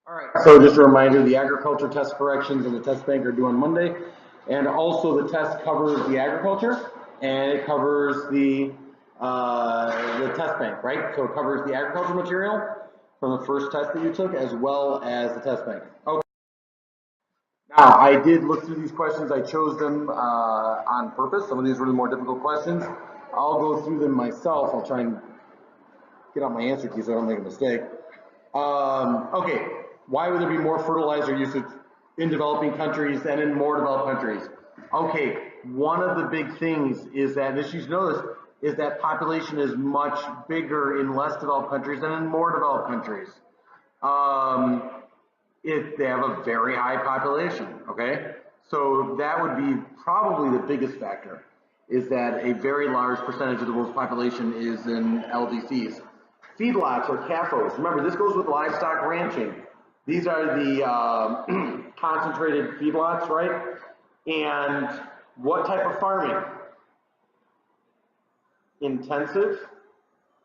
All right, so just a reminder, the agriculture test corrections and the test bank are due on Monday. And also the test covers the agriculture and it covers the test bank, right? So it covers the agriculture material from the first test that you took as well as the test bank. Okay. Now, I did look through these questions. I chose them on purpose. Some of these were the more difficult questions. I'll go through them myself. I'll try and get out my answer key so I don't make a mistake. Okay, why would there be more fertilizer usage in developing countries than in more developed countries? Okay, one of the big things is that, and you should know this, is that population is much bigger in less developed countries than in more developed countries. If they have a very high population, okay? So that would be probably the biggest factor, is that a very large percentage of the world's population is in LDCs. Feedlots or CAFOs, remember this goes with livestock ranching. These are the concentrated feedlots, right? And what type of farming? Intensive,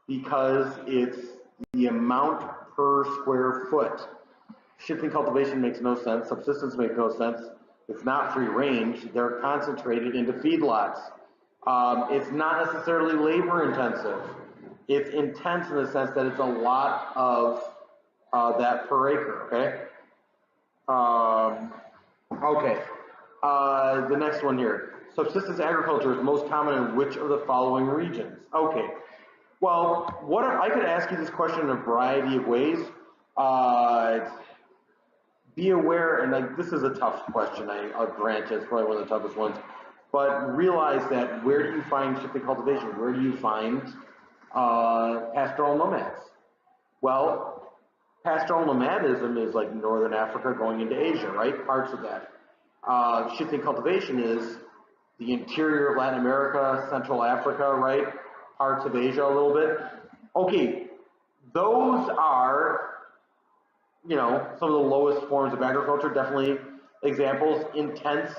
because it's the amount per square foot. Shifting cultivation makes no sense. Subsistence makes no sense. It's not free range. They're concentrated into feedlots. It's not necessarily labor intensive. It's intense in the sense that it's a lot of that per acre, okay? Okay, the next one here. Subsistence agriculture is most common in which of the following regions? Okay, well, I could ask you this question in a variety of ways. Be aware, and like, this is a tough question, I'll grant you, it's probably one of the toughest ones, but realize that where do you find shifting cultivation? Where do you find pastoral nomads? Well, pastoral nomadism is like northern Africa going into Asia, right? Parts of that. Shifting cultivation is the interior of Latin America, Central Africa, right? Parts of Asia a little bit. Okay, those are, you know, some of the lowest forms of agriculture, definitely examples. Intense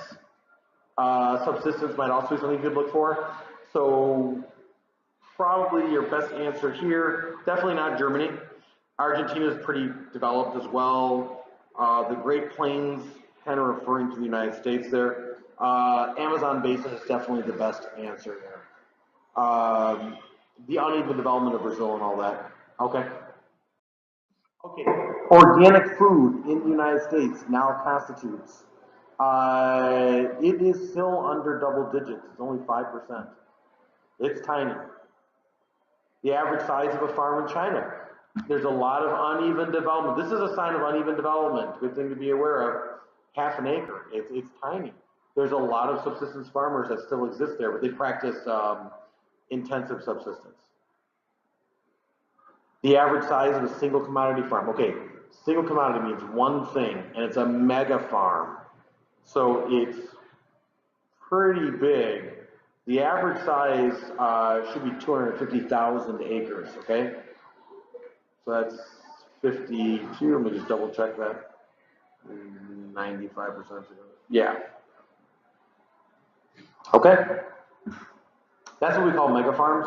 subsistence might also be something you could look for. So probably your best answer here, definitely not Germany. Argentina is pretty developed as well. The Great Plains, kind of referring to the United States there. Amazon basin is definitely the best answer there. The uneven development of Brazil and all that. Okay. Okay, organic food in the United States now constitutes, it is still under double digits, it's only 5%. It's tiny. The average size of a farm in China. There's a lot of uneven development. This is a sign of uneven development, good thing to be aware of. Half an acre, it's tiny. There's a lot of subsistence farmers that still exist there, but they practice intensive subsistence. The average size of a single commodity farm. Okay, single commodity means one thing, and it's a mega farm. So it's pretty big. The average size should be 250,000 acres, okay? So that's 52, let me just double check that. 95%. Yeah. Okay. That's what we call mega farms.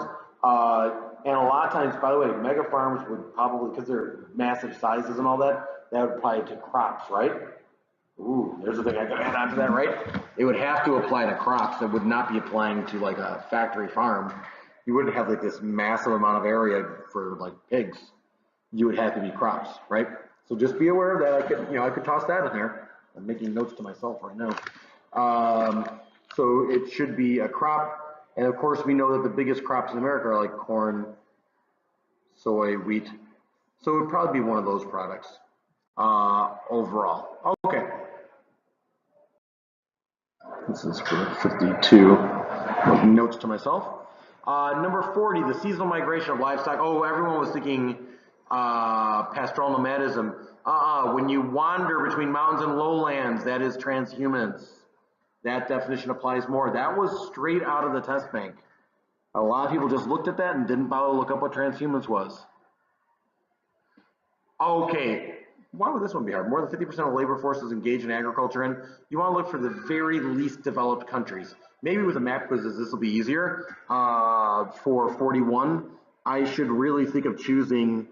And a lot of times, by the way, mega farms would probably, because they're massive sizes and all that, that would apply to crops, right? Ooh, there's the thing I could add on to that, right? It would have to apply to crops. It would not be applying to like a factory farm. You wouldn't have like this massive amount of area for like pigs. You would have to be crops, right? So just be aware that I could toss that in there. I'm making notes to myself right now. So it should be a crop. And of course, we know that the biggest crops in America are like corn, soy, wheat. So it would probably be one of those products overall. Okay. This is for 52. Making notes to myself. Number 40, the seasonal migration of livestock. Oh, everyone was thinking pastoral nomadism. When you wander between mountains and lowlands, that is transhumance. That definition applies more. That was straight out of the test bank. A lot of people just looked at that and didn't bother to look up what transhumance was. Okay, why would this one be hard? More than 50% of labor force is engaged in agriculture, and you want to look for the very least developed countries. Maybe with the map quizzes, this will be easier. For 41, I should really think of choosing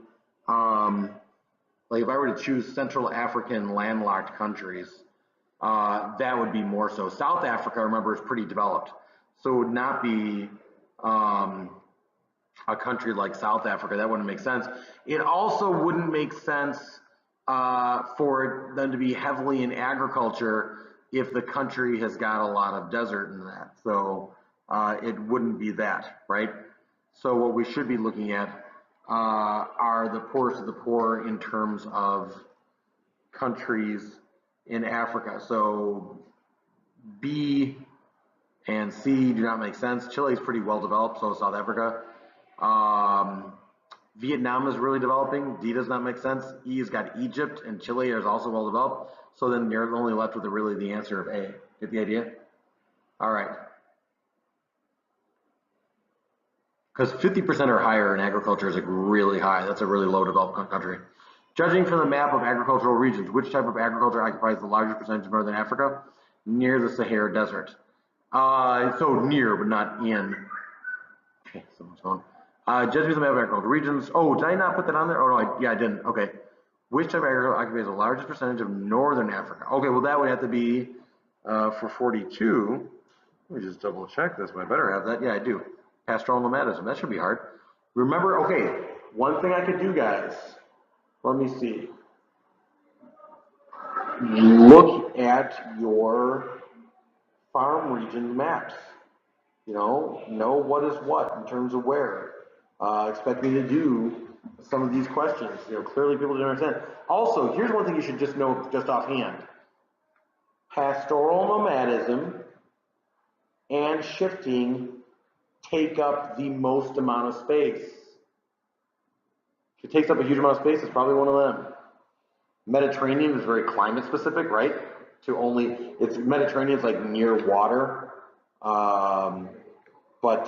like Like if I were to choose Central African landlocked countries, that would be more so. South Africa, remember, is pretty developed. So it would not be um, a country like South Africa. That wouldn't make sense. It also wouldn't make sense for them to be heavily in agriculture if the country has got a lot of desert in that. So it wouldn't be that, right? So what we should be looking at are the poorest of the poor in terms of countries in Africa. So B and C do not make sense. Chile is pretty well developed, so is South Africa. Vietnam is really developing. D does not make sense. E has got Egypt, and Chile is also well developed. So then you're only left with really the answer of A. Get the idea? All right. Because 50% or higher in agriculture is like really high. That's a really low developed country. Judging from the map of agricultural regions, which type of agriculture occupies the largest percentage of northern Africa? Near the Sahara Desert. So near, but not in. Okay, someone's phone. Judging from the map of agricultural regions. Oh, did I not put that on there? Oh, no, yeah, I didn't. Okay. Which type of agriculture occupies the largest percentage of northern Africa? Okay, well, that would have to be for 42. Let me just double check this. I better have that. Yeah, I do. Pastoral nomadism. That should be hard. Remember, okay, one thing I could do, guys. Let me see. Look at your farm region maps. Know what is what in terms of where. Expect me to do some of these questions. Clearly people didn't understand. Also, here's one thing you should just know just offhand. Pastoral nomadism and shifting take up the most amount of space. If it takes up a huge amount of space, it's probably one of them. Mediterranean is very climate specific, right? It's Mediterranean is like near water, but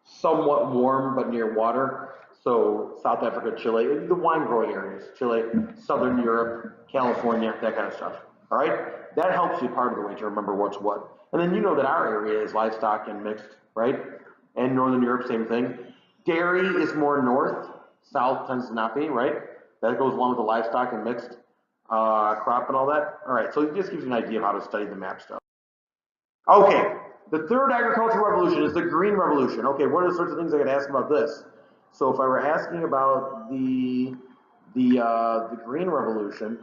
somewhat warm but near water. So South Africa, Chile, the wine growing areas, Chile, Southern Europe, California, that kind of stuff. All right, that helps you part of the way to remember what's what. And then you know that our area is livestock and mixed, right? And Northern Europe, same thing. Dairy is more north, south tends to not be, right? That goes along with the livestock and mixed crop and all that. All right, so it just gives you an idea of how to study the map stuff. Okay, the third agricultural revolution is the Green Revolution. Okay, what are the sorts of things I could ask about this? So if I were asking about the Green Revolution,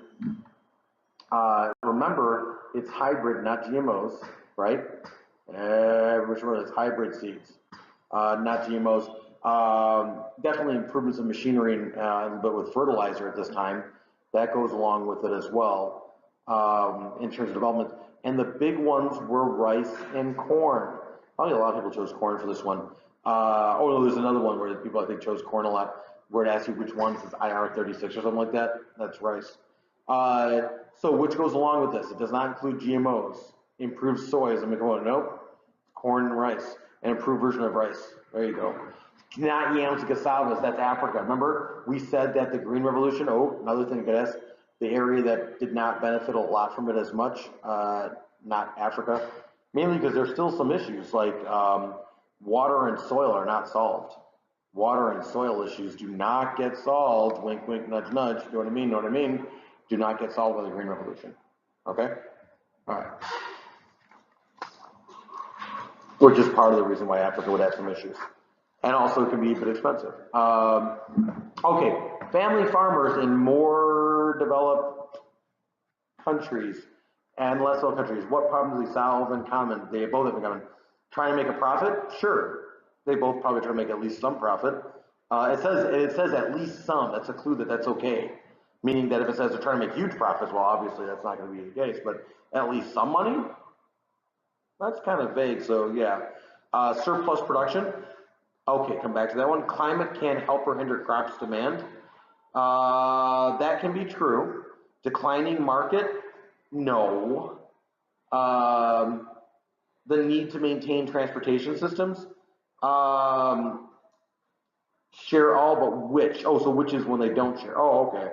remember it's hybrid, not GMOs, right? Which one is hybrid seeds, not GMOs. Definitely improvements in machinery and a little bit with fertilizer at this time. That goes along with it as well in terms of development. And the big ones were rice and corn. Probably a lot of people chose corn for this one. Oh, no, there's another one where people I think chose corn a lot, where it asks you which one, says IR36 or something like that. That's rice. So which goes along with this? It does not include GMOs. Improved soy is a component. Nope. Corn and rice. An improved version of rice. There you go. Not yams and cassavas. That's Africa. Remember, we said that the Green Revolution. Oh, another thing I could ask. The area that did not benefit a lot from it as much, not Africa, mainly because there's still some issues like water and soil are not solved. Water and soil issues do not get solved. Wink, wink, nudge, nudge. You know what I mean? Know what I mean? Do not get solved by the Green Revolution. Okay? All right. Which is part of the reason why Africa would have some issues. And also it can be a bit expensive. Okay, family farmers in more developed countries and less developed countries, what problems do they solve in common? They both have in common. Trying to make a profit? Sure. They both probably try to make at least some profit. It says at least some. That's a clue that that's okay. Meaning that if it says they're trying to make huge profits, well, obviously that's not going to be the case, but at least some money? That's kind of vague, so yeah. Surplus production. Okay, come back to that one. Climate can help or hinder crops demand. That can be true. Declining market? No. The need to maintain transportation systems? Share all, but which? Oh, so which is when they don't share? Oh, okay.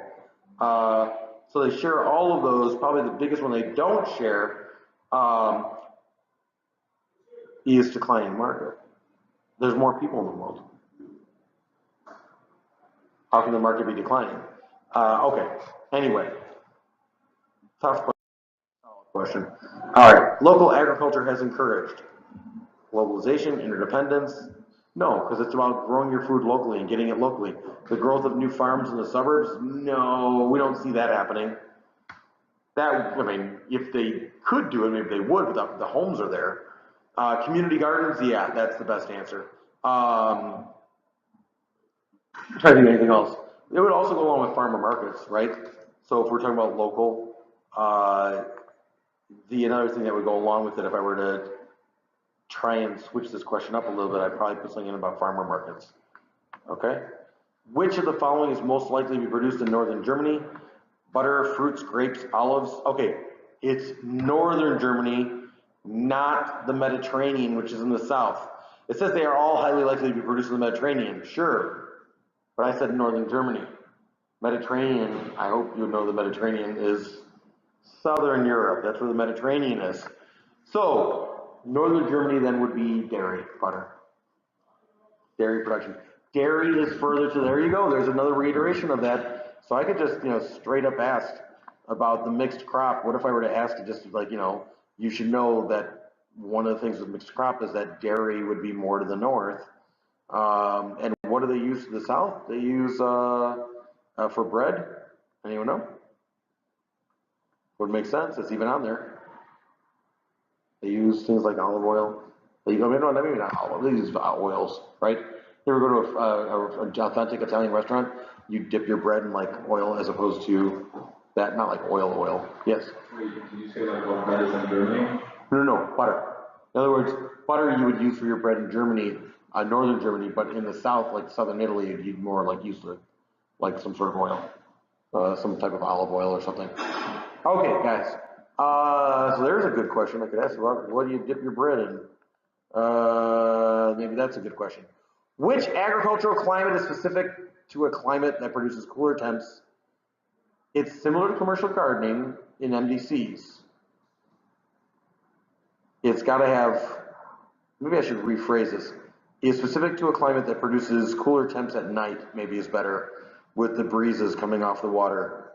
So they share all of those. Probably the biggest one they don't share is declining market. There's more people in the world. How can the market be declining? Okay. Anyway, tough question. All right. Local agriculture has encouraged globalization, interdependence. No, because it's about growing your food locally and getting it locally. The growth of new farms in the suburbs. No, we don't see that happening. That, I mean, if they could do it, maybe they would, but the homes are there. Community gardens, yeah, that's the best answer. I'm trying to think of anything else. It would also go along with farmer markets, right? So if we're talking about local, uh, the another thing that would go along with it, if I were to try and switch this question up a little bit, I'd probably put something in about farmer markets. Okay? Which of the following is most likely to be produced in northern Germany? Butter, fruits, grapes, olives. Okay, it's northern Germany, not the Mediterranean, which is in the south. It says they are all highly likely to be produced in the Mediterranean. Sure, but I said northern Germany. Mediterranean, I hope you know the Mediterranean is southern Europe. That's where the Mediterranean is. So, northern Germany then would be dairy, butter, dairy production. Dairy is further to, there you go, there's another reiteration of that. So I could just, straight up ask about the mixed crop. What if I were to ask it just like, you should know that one of the things with mixed crop is that dairy would be more to the north. And what do they use to the south? They use for bread. Anyone know? Would make sense. It's even on there. They use things like olive oil. Maybe not olive. They use oils, right? You ever go to an authentic Italian restaurant? You dip your bread in like oil as opposed to that, not like oil. Yes. Wait, did you say like what bread is in Germany? No, butter. In other words, butter you would use for your bread in Germany, northern Germany, but in the south, like southern Italy, you'd more like use like some sort of oil, some type of olive oil or something. Okay, guys. So there's a good question I could ask about. What do you dip your bread in? Maybe that's a good question. Which agricultural climate is specific to a climate that produces cooler temps? It's similar to commercial gardening in MDCs. It's got to have, maybe I should rephrase this. Is specific to a climate that produces cooler temps at night, maybe is better, with the breezes coming off the water.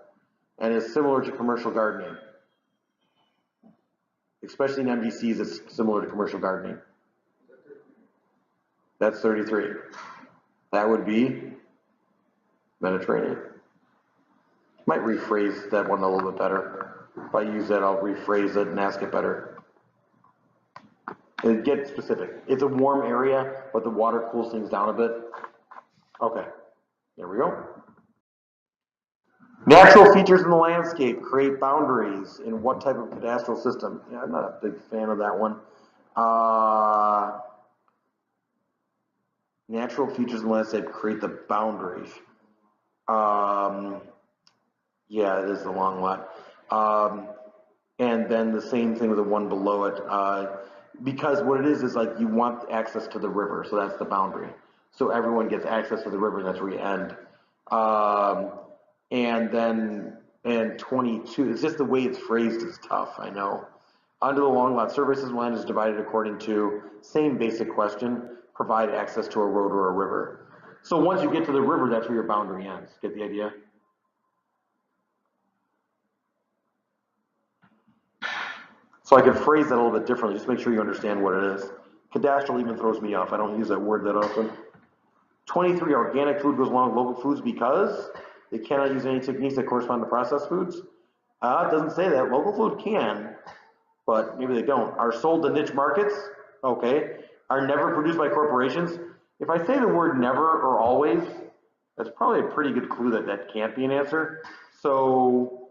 And is similar to commercial gardening. Especially in MDCs, it's similar to commercial gardening. That's 33. That would be Mediterranean. Might rephrase that one a little bit better. If I use that, I'll rephrase it and ask it better. And get specific. It's a warm area, but the water cools things down a bit. Okay, there we go. Natural features in the landscape create boundaries in what type of cadastral system? Yeah, I'm not a big fan of that one. Natural features in the landscape create the boundaries. Yeah, it is a long lot. And then the same thing with the one below it. Because what it is like you want access to the river, so that's the boundary. So everyone gets access to the river, and that's where you end. And then, and 22, it's just the way it's phrased is tough, I know. Under the long lot, survey system land is divided according to, same basic question, provide access to a road or a river. So once you get to the river, that's where your boundary ends. Get the idea? So I could phrase that a little bit differently, just make sure you understand what it is. Cadastral even throws me off. I don't use that word that often. 23, organic food goes along with local foods because they cannot use any techniques that correspond to processed foods. It doesn't say that. Local food can, but maybe they don't. Are sold to niche markets, okay. Are never produced by corporations. If I say the word never or always, that's probably a pretty good clue that that can't be an answer. So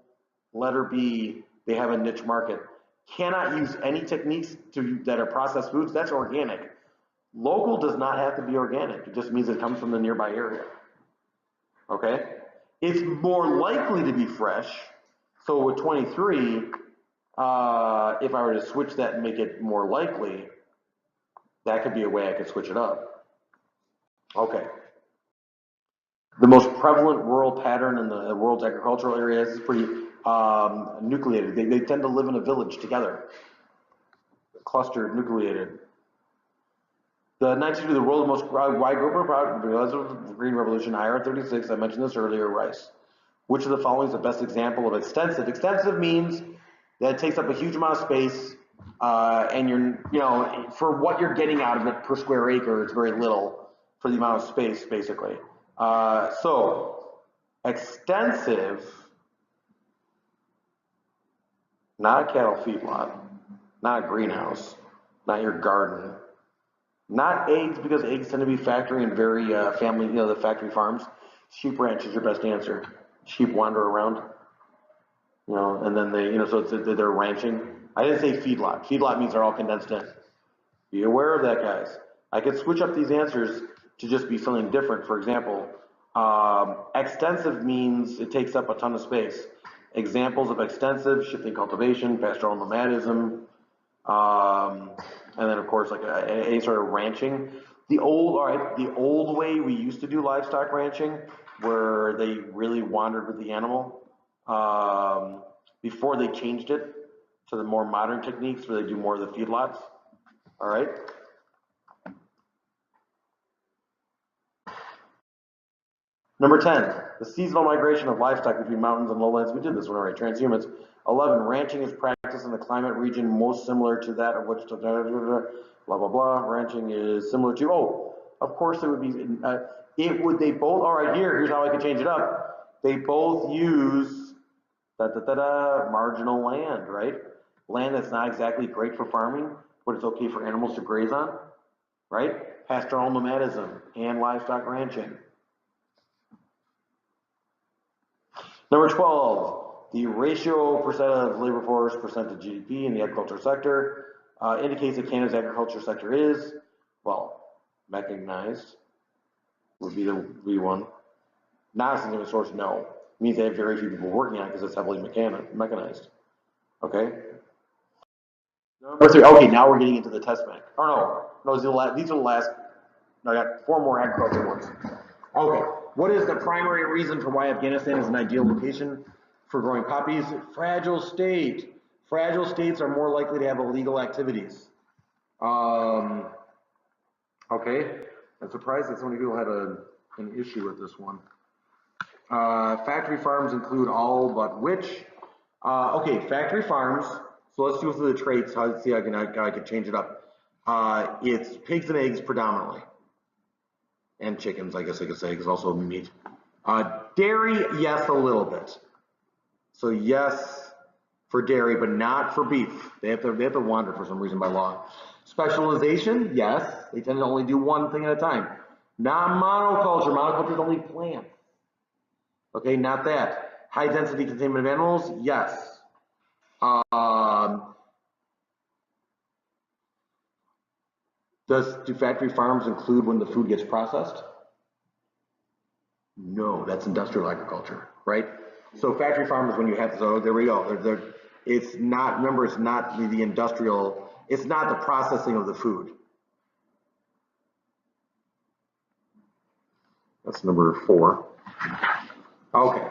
letter B, they have a niche market. Cannot use any techniques that are processed foods, that's organic. Local does not have to be organic. It just means it comes from the nearby area. Okay? It's more likely to be fresh. So with 23, if I were to switch that and make it more likely, that could be a way I could switch it up. Okay. The most prevalent rural pattern in the world's agricultural areas is pretty nucleated. They tend to live in a village together, clustered, nucleated. The 1902, the world's most wide group of because of the Green Revolution, IR 36, I mentioned this earlier, rice. Which of the following is the best example of extensive? Extensive means that it takes up a huge amount of space, and for what you're getting out of it per square acre, it's very little for the amount of space, basically. So, extensive, not a cattle feedlot, not a greenhouse, not your garden, not eggs, because eggs tend to be factory and very family, the factory farms. Sheep ranch is your best answer. Sheep wander around, and then so they're ranching. I didn't say feedlot. Feedlot means they're all condensed in. Be aware of that, guys. I could switch up these answers to just be something different. For example, extensive means it takes up a ton of space. Examples of extensive: shifting cultivation, pastoral nomadism, and then of course like any sort of ranching. The old way we used to do livestock ranching, where they really wandered with the animal, before they changed it to the more modern techniques where they do more of the feedlots. All right. Number 10, the seasonal migration of livestock between mountains and lowlands. We did this one already. Transhumance. 11, ranching is practiced in the climate region most similar to that of which, blah, blah, blah. Ranching is similar to, of course it would be, they both, all right, here's how I could change it up. They both use, marginal land, right? Land that's not exactly great for farming, but it's okay for animals to graze on, right? Pastoral nomadism and livestock ranching. Number 12, the ratio percent of labor force percent of GDP in the agriculture sector indicates that Canada's agriculture sector is, mechanized would be the one. Not a significant source, no. It means they have very few people working on it because it's heavily mechanized. Okay? Number 3, okay, now we're getting into the test bank. No, these are the last, I got 4 more agriculture ones. Okay, what is the primary reason for why Afghanistan is an ideal location for growing poppies? Fragile state. Fragile states are more likely to have illegal activities. Okay, I'm surprised that so many people had an issue with this one. Factory farms include all but which? Okay, factory farms. So let's do through the traits. See how I can change it up. It's pigs and eggs predominantly. And chickens, I guess I could say, because also meat. Dairy, yes, a little bit. So yes for dairy, but not for beef. They have to wander for some reason by law. Specialization, yes. They tend to only do one thing at a time. Not monoculture. Monoculture is only plants. Okay, not that. High density containment of animals, yes. Do factory farms include when the food gets processed? No, that's industrial agriculture, right? So factory farm is when you have, so there we go. It's not, remember, it's not the industrial, it's not the processing of the food. That's number 4. Okay.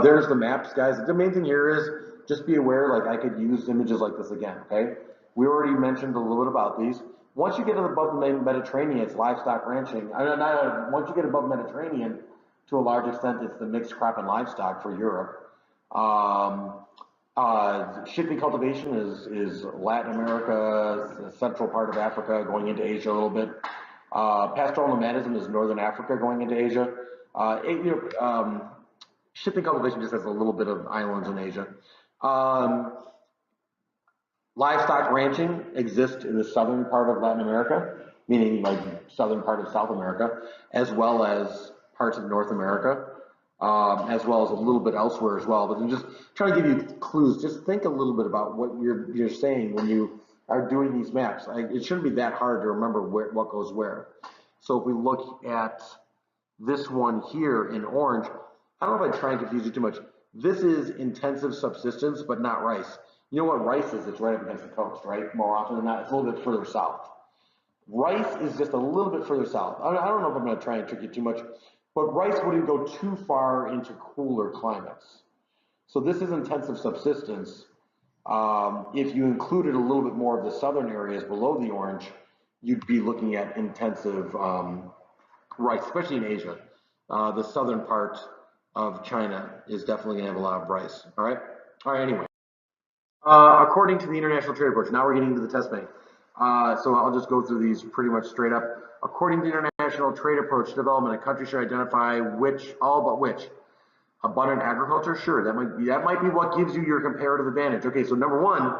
There's the maps, guys. The main thing here is just be aware, like I could use images like this again, okay? We already mentioned a little bit about these. Once you get above the Mediterranean, it's livestock ranching. Once you get above Mediterranean, to a large extent, it's the mixed crop and livestock for Europe. Shipping cultivation is Latin America, the central part of Africa, going into Asia a little bit. Pastoral nomadism is Northern Africa going into Asia. Shipping cultivation just has a little bit of islands in Asia. Livestock ranching exists in the southern part of Latin America, meaning like southern part of South America, as well as parts of North America, as well as a little bit elsewhere as well. But I'm just trying to give you clues. Just think a little bit about what you're saying when you are doing these maps. It shouldn't be that hard to remember what goes where. So if we look at this one here in orange, I don't know if I try and confuse you too much. This is intensive subsistence, but not rice. You know what rice is? It's right up against the coast, right? More often than not, it's a little bit further south. Rice is just a little bit further south. I don't know if I'm going to try and trick you too much, but rice wouldn't go too far into cooler climates. So this is intensive subsistence. If you included a little bit more of the southern areas below the orange, you'd be looking at intensive rice, especially in Asia. The southern part of China is definitely going to have a lot of price. All right. All right. Anyway, according to the International Trade Approach, now we're getting to the test bank. So I'll just go through these pretty much straight up. According to the International Trade Approach development, a country should identify all but which abundant agriculture. Sure, that might be what gives you your comparative advantage. Okay, so number one,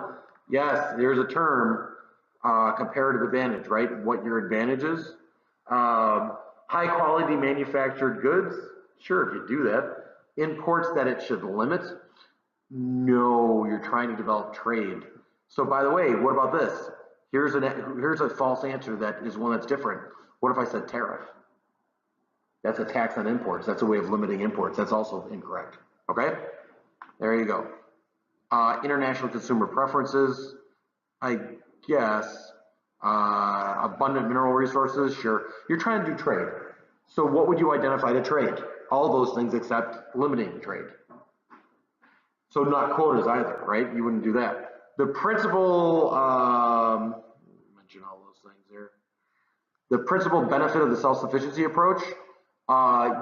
yes, there's a term, comparative advantage, right? What your advantage is. High quality manufactured goods. Sure, if you do that. Imports that it should limit. No, you're trying to develop trade. So by the way, what about this? Here's a false answer that is one that's different. What if I said tariff? That's a tax on imports. That's a way of limiting imports. That's also incorrect. Okay? There you go. International consumer preferences, I guess. Abundant mineral resources, sure. You're trying to do trade. So what would you identify to trade? All those things except limiting trade. So not quotas either, right? You wouldn't do that. The principal, mention all those things here. The principal benefit of the self-sufficiency approach,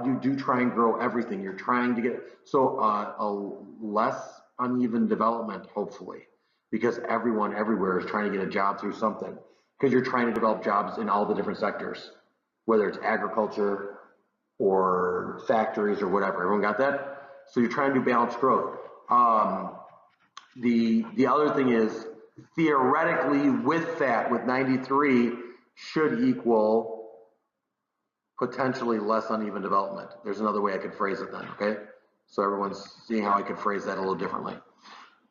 you do try and grow everything. You're trying to get, so a less uneven development, hopefully, because everyone everywhere is trying to get a job through something, because you're trying to develop jobs in all the different sectors, whether it's agriculture or factories or whatever. Everyone got that? So you're trying to do balanced growth. The other thing is, theoretically, with that, with 93, should equal potentially less uneven development. There's another way I could phrase it then, okay? So everyone's seeing how I could phrase that a little differently.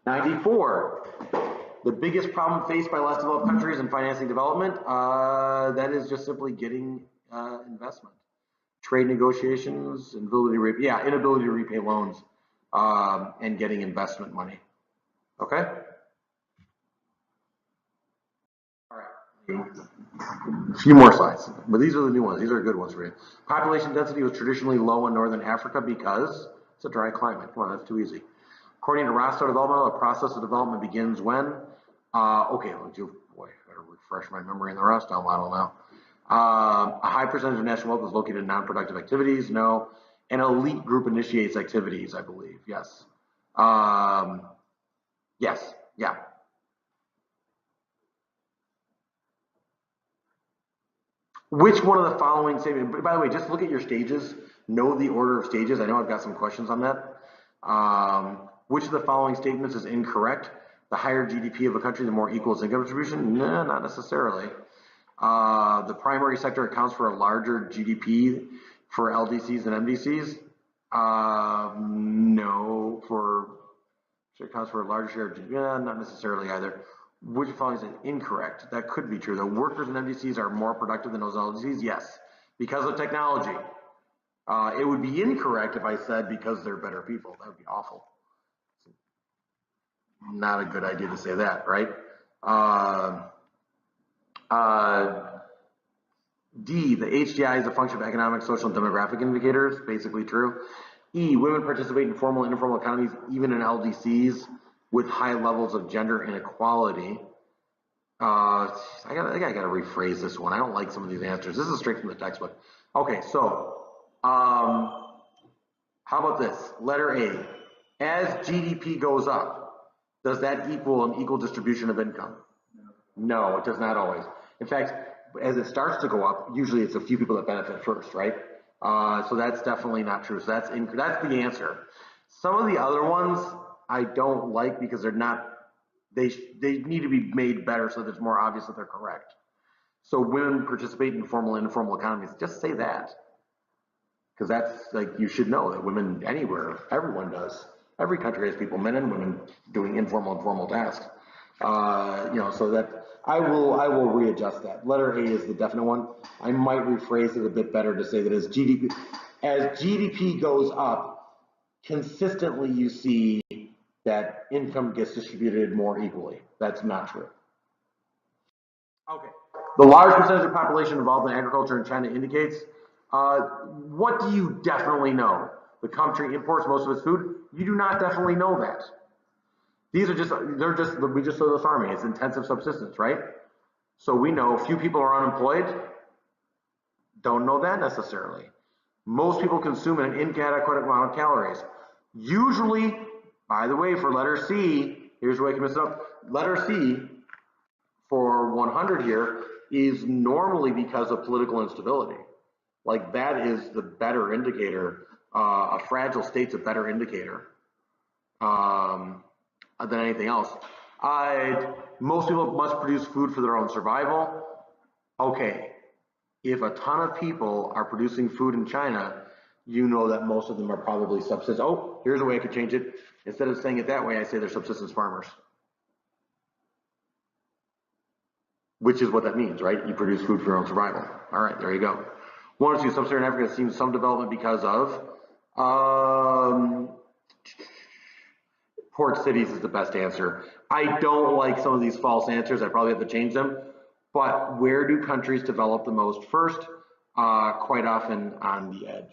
94, the biggest problem faced by less developed countries in financing development, that is just simply getting investment. Trade negotiations, inability to repay loans, and getting investment money. Okay? All right. A few more slides, but these are the new ones. These are good ones for you. Population density was traditionally low in northern Africa because it's a dry climate. Come on, that's too easy. According to Rostow development, the process of development begins when? Okay, boy, I better refresh my memory in the Rostow model now. A high percentage of national wealth is located in non-productive activities. No. An elite group initiates activities, I believe. Yes. Yes. Yeah. Which one of the following statements, by the way, just look at your stages, know the order of stages. I know I've got some questions on that. Which of the following statements is incorrect? The higher GDP of a country, the more equal its income distribution? No, not necessarily. The primary sector accounts for a larger GDP for LDCs than MDCs? No, it accounts for a larger share of GDP. Not necessarily either. Which following is incorrect? That could be true. The workers in MDCs are more productive than those in LDCs? Yes, because of technology. It would be incorrect if I said because they're better people. That would be awful. Not a good idea to say that, right? D, the HDI is a function of economic, social, and demographic indicators. Basically true. E, women participate in formal and informal economies, even in LDCs, with high levels of gender inequality. I think I gotta rephrase this one. I don't like some of these answers. This is straight from the textbook. Okay, so how about this? Letter A. As GDP goes up, does that equal an equal distribution of income? No, it does not always. In fact, as it starts to go up, usually it's a few people that benefit first, right? So that's definitely not true. So that's the answer. Some of the other ones I don't like because they're not. They need to be made better so that it's more obvious that they're correct. So women participate in formal and informal economies. Just say that, because that's like you should know that women anywhere, everyone does. Every country has people, men and women, doing informal and formal tasks. So that I will readjust that. Letter A is the definite one. I might rephrase it a bit better to say that as GDP goes up, consistently you see that income gets distributed more equally. That's not true. Okay. The large percentage of population involved in agriculture in China indicates, what do you definitely know? The country imports most of its food? You do not definitely know that. These are we just saw the farming. It's intensive subsistence, right? So we know few people are unemployed. Don't know that necessarily. Most people consume an inadequate amount of calories. Usually, by the way, for letter C, here's where I can mess it up. Letter C for 100 here is normally because of political instability. Like that is the better indicator. A fragile state's a better indicator than anything else. Most people must produce food for their own survival. Okay, if a ton of people are producing food in China, you know that most of them are probably subsistence. Oh, here's a way I could change it. Instead of saying it that way, I say they're subsistence farmers. Which is what that means, right? You produce food for your own survival. All right, there you go. 1 or 2, sub-Saharan Africa seems some development because of port cities is the best answer. I don't like some of these false answers. I probably have to change them. But where do countries develop the most first? Quite often on the edge,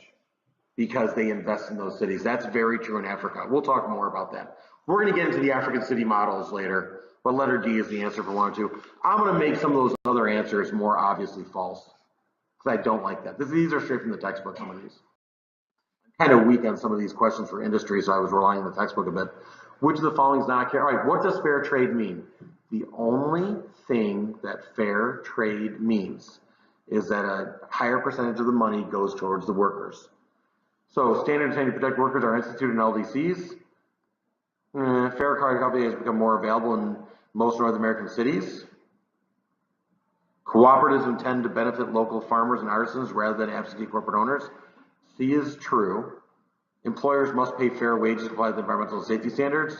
because they invest in those cities. That's very true in Africa. We'll talk more about that. We're going to get into the African city models later, but letter D is the answer for 1 or 2. I'm going to make some of those other answers more obviously false, because I don't like that. These are straight from the textbook, some of these. I'm kind of weak on some of these questions for industry, so I was relying on the textbook a bit. Which of the following is not fair? All right, what does fair trade mean? The only thing that fair trade means is that a higher percentage of the money goes towards the workers. So standards to protect workers are instituted in LDCs. Fair card company has become more available in most North American cities. Cooperatives intend to benefit local farmers and artisans rather than absentee corporate owners. C is true. Employers must pay fair wages to comply with environmental and safety standards.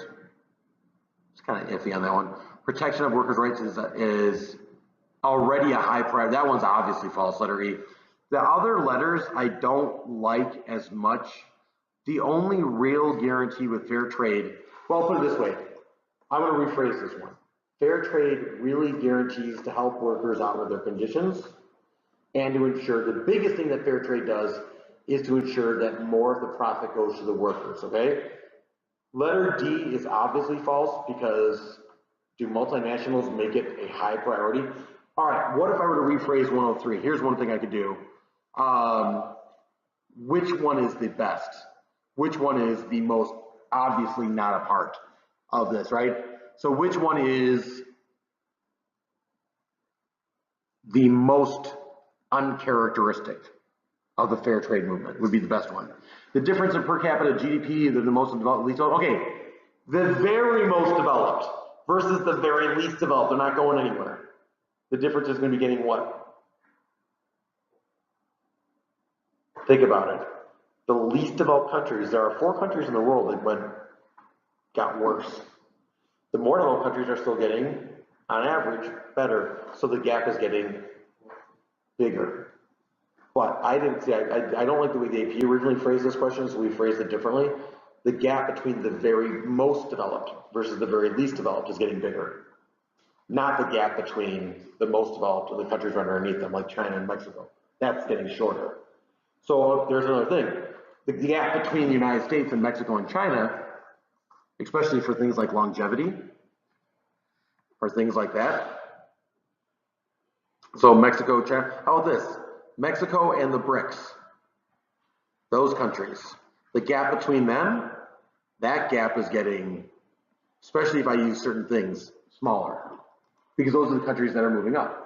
It's kind of iffy on that one. Protection of workers' rights is already a high priority. That one's obviously false, letter E. The other letters I don't like as much. The only real guarantee with fair trade, well, I'll put it this way. I'm going to rephrase this one. Fair trade really guarantees to help workers out with their conditions and to ensure, the biggest thing that fair trade does is to ensure that more of the profit goes to the workers, okay? Letter D is obviously false because do multinationals make it a high priority? All right, what if I were to rephrase 103? Here's one thing I could do. Which one is the best? Which one is the most obviously not a part of this, right? So which one is the most uncharacteristic of the fair trade movement would be the best one. The difference in per capita GDP, the most developed, least developed. Okay, the very most developed versus the very least developed. They're not going anywhere. The difference is going to be getting what? Think about it. The least developed countries, there are 4 countries in the world that got worse. The more developed countries are still getting, on average, better. So the gap is getting bigger. But I didn't see, I don't like the way the AP originally phrased this question, so we phrased it differently. The gap between the very most developed versus the very least developed is getting bigger. Not the gap between the most developed and the countries right underneath them, like China and Mexico. That's getting shorter. So there's another thing. The gap between the United States and Mexico and China, especially for things like longevity, or things like that. So Mexico, China, how about this? Mexico and the BRICS, those countries, the gap between them, that gap is getting, especially if I use certain things, smaller, because those are the countries that are moving up.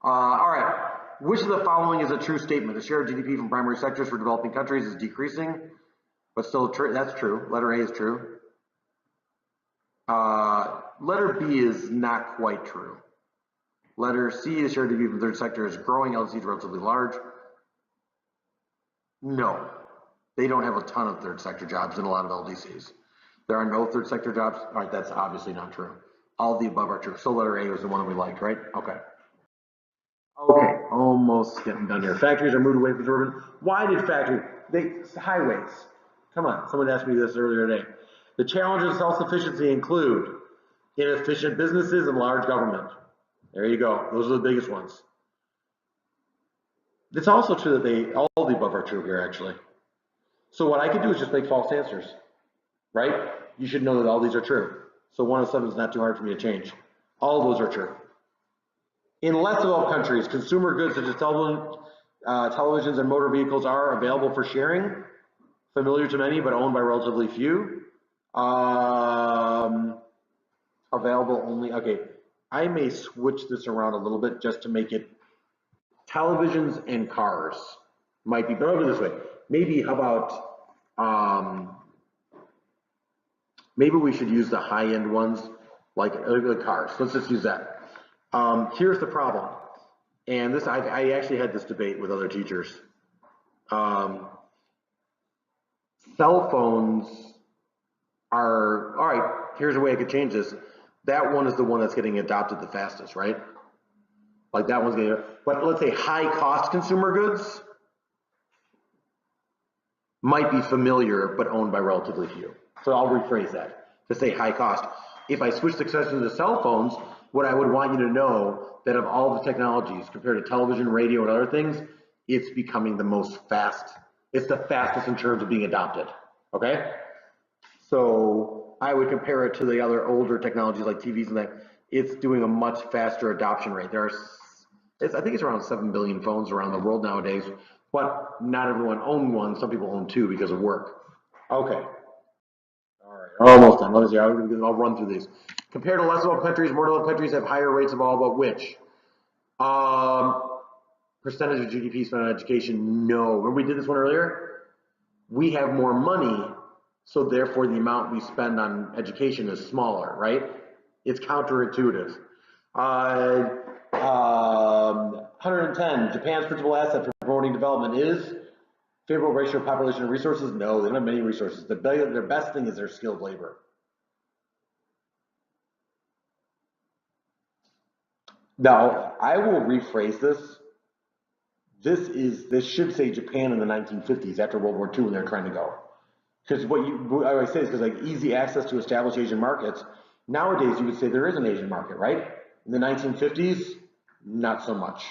All right, which of the following is a true statement? The share of GDP from primary sectors for developing countries is decreasing, but still true. That's true. Letter A is true. Letter B is not quite true. Letter C, the share of GDP from third sector is growing, LDC is relatively large. No, they don't have a ton of third sector jobs in a lot of LDCs. There are no third sector jobs. All right, that's obviously not true. All of the above are true. So letter A was the one we liked, right? Okay. Okay, almost getting done here. Factories are moved away from urban. Why did highways. Come on, someone asked me this earlier today. The challenges of self-sufficiency include inefficient businesses and large government. There you go. Those are the biggest ones. It's also true that all the above are true here, actually. So what I could do is just make false answers, right? You should know that all these are true. So 107 is not too hard for me to change. All of those are true. In less developed countries, consumer goods such as telephone, Televisions and motor vehicles are available for sharing, familiar to many, but owned by relatively few. Available only, okay, I may switch this around a little bit just to make it televisions and cars might be, but I'll do it this way. Maybe, how about, maybe we should use the high-end ones, like the cars. Let's just use that. Here's the problem. And this, I actually had this debate with other teachers. Cell phones are, all right, here's a way I could change this. That one is the one that's getting adopted the fastest, right? Like that one's getting, but let's say high cost consumer goods might be familiar, but owned by relatively few. So I'll rephrase that to say high cost. If I switch the question to cell phones, what I would want you to know that of all the technologies compared to television, radio, and other things, it's becoming the most fast. It's the fastest in terms of being adopted, okay? So I would compare it to the other older technologies like TVs and that. It's doing a much faster adoption rate. I think it's around 7 billion phones around the world nowadays, but not everyone owns one. Some people own two because of work. Okay. All right. Almost done. Let me see. I'll run through these. Compared to less developed countries, more developed countries have higher rates of all but which? Percentage of GDP spent on education? No. Remember we did this one earlier? We have more money, so therefore the amount we spend on education is smaller, right? It's counterintuitive. 110, Japan's principal asset for promoting development is favorable ratio of population and resources. No, they don't have many resources. Their best thing is their skilled labor. Now, I will rephrase this. This should say Japan in the 1950s after World War II when they're trying to go. Because what I always say is because like easy access to established Asian markets. Nowadays, you would say there is an Asian market, right? In the 1950s, not so much.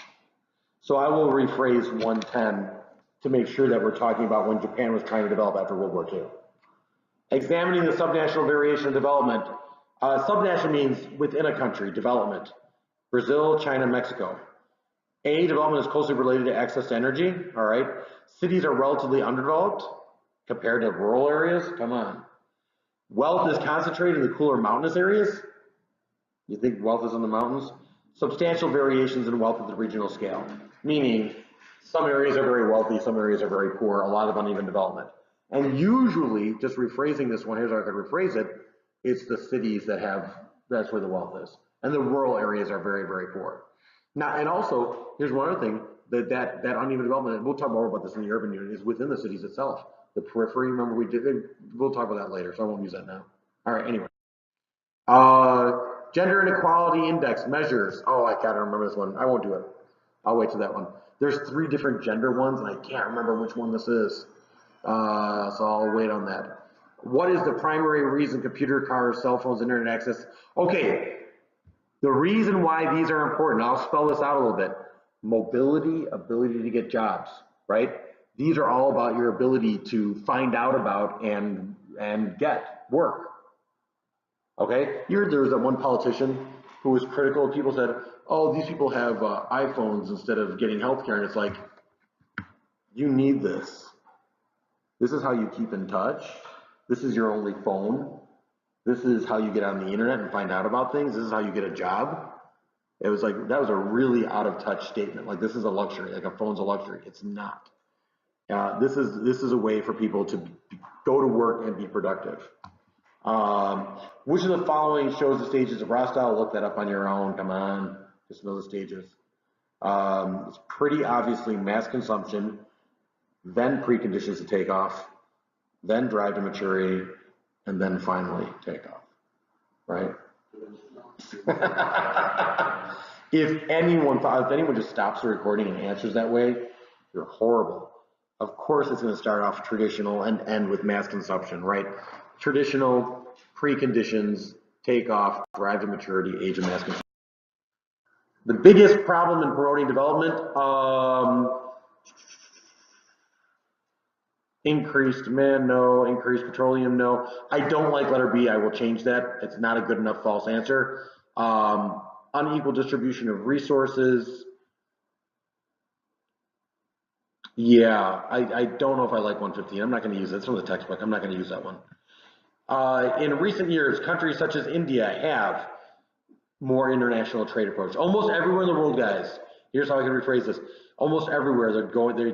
So I will rephrase 110 to make sure that we're talking about when Japan was trying to develop after World War II. Examining the subnational variation of development. Subnational means within a country, development. Brazil, China, Mexico. A, development is closely related to access to energy, all right? Cities are relatively underdeveloped compared to rural areas, come on. Wealth is concentrated in the cooler mountainous areas. You think wealth is in the mountains? Substantial variations in wealth at the regional scale, meaning some areas are very wealthy, some areas are very poor, a lot of uneven development. And usually, just rephrasing this one, here's how I could rephrase it, it's the cities that that's where the wealth is. And the rural areas are very, very poor. Now, and also, here's one other thing, that uneven development, and we'll talk more about this in the urban unit, is within the cities itself. The periphery, remember we'll talk about that later, so I won't use that now. All right, anyway. Gender inequality index measures. Oh, I gotta remember this one. I won't do it. I'll wait till that one. There's 3 different gender ones, and I can't remember which one this is. So I'll wait on that. What is the primary reason computer, cars, cell phones, internet access? Okay, the reason why these are important, I'll spell this out a little bit. Mobility, ability to get jobs, right? These are all about your ability to find out about and get work. Okay, there was that one politician who was critical. People said, "Oh, these people have iPhones instead of getting healthcare," and it's like, you need this. This is how you keep in touch. This is your only phone. This is how you get on the internet and find out about things. This is how you get a job. It was like, that was a really out of touch statement. Like, this is a luxury, like a phone's a luxury. It's not. This is a way for people to go to work and be productive. Which of the following shows the stages of Rostow? Look that up on your own. Come on, just know the stages. It's pretty obviously mass consumption, then preconditions to takeoff, then drive to maturity, and then finally takeoff. Right? If anyone just stops the recording and answers that way, you're horrible. Of course, it's going to start off traditional and end with mass consumption, right? Traditional, preconditions, takeoff, drive to maturity, age of mass consumption. The biggest problem in promoting development, increased demand, no. Increased petroleum, no. I don't like letter B. I will change that. It's not a good enough false answer. Unequal distribution of resources. Yeah, I don't know if I like 115. I'm not going to use it. It's from the textbook. I'm not going to use that one. In recent years, countries such as India have more international trade approach. Almost everywhere in the world, guys. Here's how I can rephrase this. Almost everywhere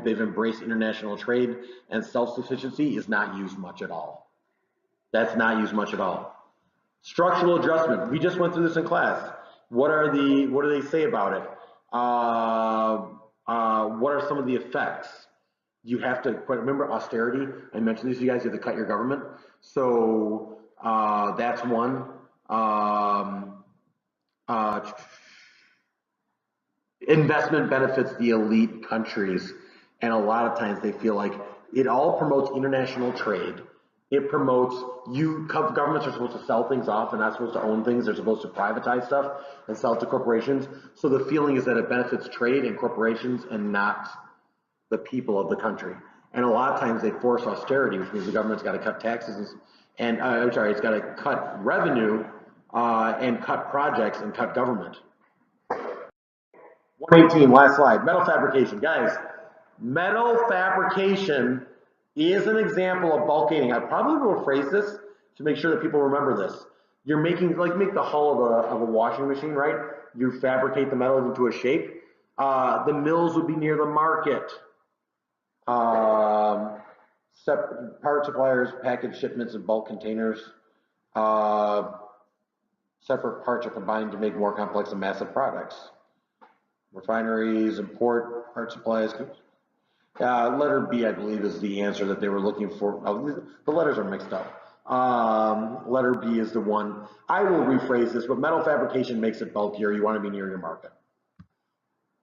they've embraced international trade, and self-sufficiency is not used much at all. That's not used much at all. Structural adjustment. We just went through this in class. What do they say about it? What are some of the effects? You have to remember austerity. I mentioned this to you guys. You have to cut your government. So that's one. Uh, Investment benefits the elite countries, and a lot of times they feel like it all promotes international trade. It promotes governments are supposed to sell things off and not supposed to own things. They're supposed to privatize stuff and sell it to corporations. So the feeling is that it benefits trade and corporations and not the people of the country. And a lot of times they force austerity, which means the government's got to cut taxes and it's got to cut revenue and cut projects and cut government. 118, last slide. Metal fabrication. Guys, metal fabrication is an example of bulkating. I probably will phrase this to make sure that people remember this. You're making, like, make the hull of a washing machine, right? You fabricate the metal into a shape. The mills would be near the market. Separate part suppliers, package shipments in bulk containers. Separate parts are combined to make more complex and massive products. Refineries, import, part supplies. Letter B, I believe, is the answer that they were looking for. Oh, the letters are mixed up. Letter B is the one. I will rephrase this, but metal fabrication makes it bulkier. You want to be near your market.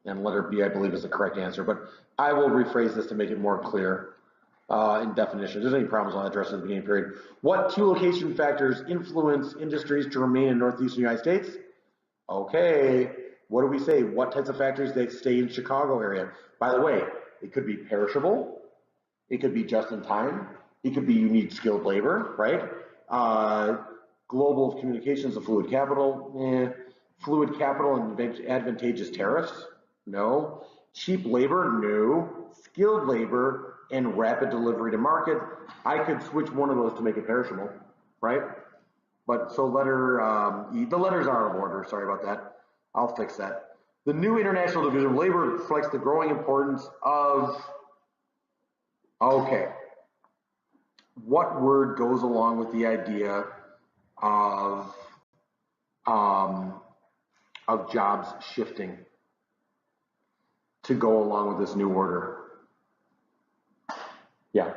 And letter B, I believe, is the correct answer, but I will rephrase this to make it more clear in definition. If there's any problems, I'll address it at the beginning period. What two location factors influence industries to remain in northeastern United States? Okay, what do we say? What types of factors that stay in Chicago area? By the way, it could be perishable, it could be just in time, it could be you need skilled labor, right? Global communications and fluid capital, fluid capital and advantageous tariffs, no. Cheap labor, no. Skilled labor and rapid delivery to market, I could switch one of those to make it perishable, right? But so letter E, the letters are out of order, sorry about that. I'll fix that. The new International Division of Labor reflects the growing importance of, okay, what word goes along with the idea of jobs shifting to go along with this new order? Yeah.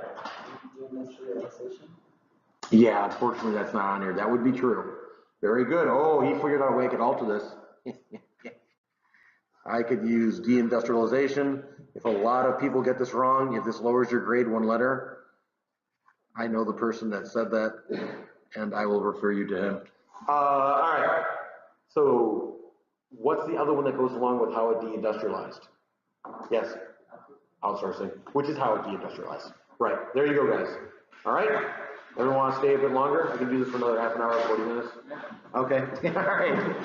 Yeah, unfortunately that's not on here. That would be true. Very good. Oh, he figured out a way I could alter this. I could use deindustrialization. If a lot of people get this wrong, if this lowers your grade one letter, I know the person that said that, and I will refer you to him. All right. So what's the other one that goes along with how it deindustrialized? Yes. Outsourcing, which is how it deindustrialized. Right. There you go, guys. All right. Everyone want to stay a bit longer? I can do this for another half an hour, 40 minutes. Okay. All right.